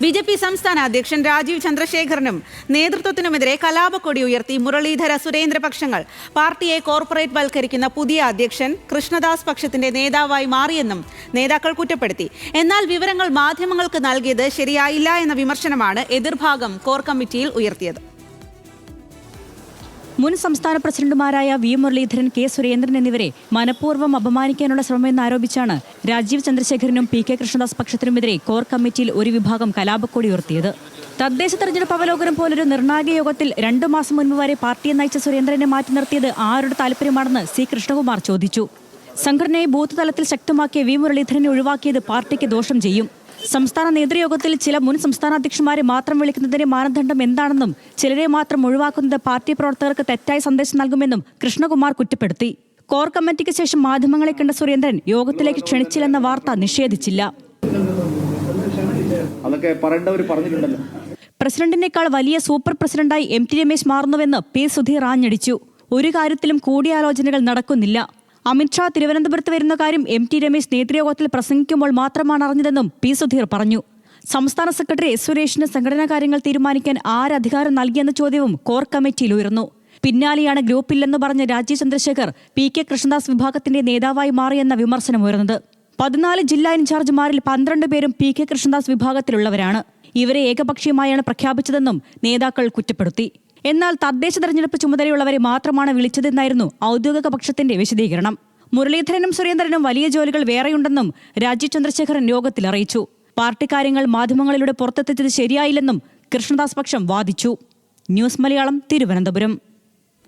BJP. സംസ്ഥാന അധ്യക്ഷൻ രാജീവ് ചന്ദ്രശേഖരനും നേതൃത്വത്തിനുമെതിരെ കലാപക്കൊടി ഉയർത്തി മുരളീധര സുരേന്ദ്ര പക്ഷങ്ങൾ പാർട്ടിയെ കോർപ്പറേറ്റ് വൽക്കരിക്കുന്ന പുതിയ അധ്യക്ഷൻ കൃഷ്ണദാസ് പക്ഷത്തിന്റെ നേതാവായി മാറിയെന്നും നേതാക്കൾ കുറ്റപ്പെടുത്തി. എന്നാൽ വിവരങ്ങൾ മാധ്യമങ്ങൾക്ക് നൽകിയത് ശരിയായില്ല എന്ന വിമർശനമാണ് എതിർഭാഗം കോർ കമ്മിറ്റിയിൽ ഉയർത്തിയത്. മുൻ സംസ്ഥാന പ്രസിഡന്റുമാരായ വി മുരളീധരൻ, കെ സുരേന്ദ്രൻ എന്നിവരെ മനഃപൂർവ്വം അപമാനിക്കാനുള്ള ശ്രമമെന്നാരോപിച്ചാണ് രാജീവ് ചന്ദ്രശേഖരനും പി കെ കൃഷ്ണദാസ് പക്ഷത്തിനുമെതിരെ കോർ കമ്മിറ്റിയിൽ ഒരു വിഭാഗം കലാപക്കൊടി ഉയർത്തിയത്. തദ്ദേശ തെരഞ്ഞെടുപ്പ് അവലോകനം പോലൊരു നിർണായക യോഗത്തിൽ 2 മാസം മുൻപ് വരെ പാർട്ടിയെ നയിച്ച സുരേന്ദ്രനെ മാറ്റി നിർത്തിയത് ആരുടെ താല്പര്യമാണെന്ന് സി കൃഷ്ണകുമാർ ചോദിച്ചു. സംഘടനയെ ബൂത്ത് തലത്തിൽ ശക്തമാക്കിയ വി മുരളീധരനെ ഒഴിവാക്കിയത് പാർട്ടിക്ക് ദോഷം ചെയ്യും. സംസ്ഥാന നേതൃയോഗത്തിൽ ചില മുൻ സംസ്ഥാന അധ്യക്ഷന്മാരെ മാത്രം വിളിക്കുന്നതിന്റെ മാനദണ്ഡം എന്താണെന്നും ചിലരെ മാത്രം ഒഴിവാക്കുന്നത് പാർട്ടി പ്രവർത്തകർക്ക് തെറ്റായ സന്ദേശം നൽകുമെന്നും കൃഷ്ണകുമാർ കുറ്റപ്പെടുത്തി. കോർ കമ്മിറ്റിക്ക് ശേഷം മാധ്യമങ്ങളെ കണ്ട സുരേന്ദ്രൻ യോഗത്തിലേക്ക് ക്ഷണിച്ചില്ലെന്ന വാർത്ത നിഷേധിച്ചില്ല. പ്രസിഡന്റിനേക്കാൾ വലിയ സൂപ്പർ പ്രസിഡന്റായി എം.ടി. രമേശ് മാറുന്നുവെന്ന് പി. സുധീർ ആഞ്ഞടിച്ചു. ഒരു കാര്യത്തിലും കൂടിയാലോചനകൾ നടക്കുന്നില്ല. അമിത്ഷാ തിരുവനന്തപുരത്ത് വരുന്ന കാര്യം എം.ടി. രമേശ് നേതൃയോഗത്തിൽ പ്രസംഗിക്കുമ്പോൾ മാത്രമാണ് അറിഞ്ഞതെന്നും പി. സുധീർ പറഞ്ഞു. സംസ്ഥാന സെക്രട്ടറി എസ്. സുരേഷിന് സംഘടനാ കാര്യങ്ങൾ തീരുമാനിക്കാൻ ആരധികാരം നൽകിയെന്ന ചോദ്യവും കോർ കമ്മിറ്റിയിൽ ഉയർന്നു. പിന്നാലെയാണ് ഗ്രൂപ്പില്ലെന്ന് പറഞ്ഞ രാജീവ് ചന്ദ്രശേഖർ പി കെ കൃഷ്ണദാസ് വിഭാഗത്തിന്റെ നേതാവായി മാറിയെന്ന വിമർശനമുയർന്നത്. 14 ജില്ലാ ഇൻചാർജുമാരിൽ 12 പേരും പി കെ കൃഷ്ണദാസ് വിഭാഗത്തിലുള്ളവരാണ്. ഇവരെ ഏകപക്ഷീയമായാണ് പ്രഖ്യാപിച്ചതെന്നും നേതാക്കൾ കുറ്റപ്പെടുത്തി. എന്നാൽ തദ്ദേശ തെരഞ്ഞെടുപ്പ് ചുമതലയുള്ളവരെ മാത്രമാണ് വിളിച്ചതെന്നായിരുന്നു ഔദ്യോഗിക പക്ഷത്തിന്റെ വിശദീകരണം. മുരളീധരനും സുരേന്ദ്രനും വലിയ ജോലികൾ വേറെയുണ്ടെന്നും രാജീവ് ചന്ദ്രശേഖരൻ യോഗത്തിൽ അറിയിച്ചു. പാർട്ടി കാര്യങ്ങൾ മാധ്യമങ്ങളിലൂടെ പുറത്തെത്തിച്ചത് ശരിയായില്ലെന്നും കൃഷ്ണദാസ് പക്ഷം വാദിച്ചു. ന്യൂസ് മലയാളം, തിരുവനന്തപുരം.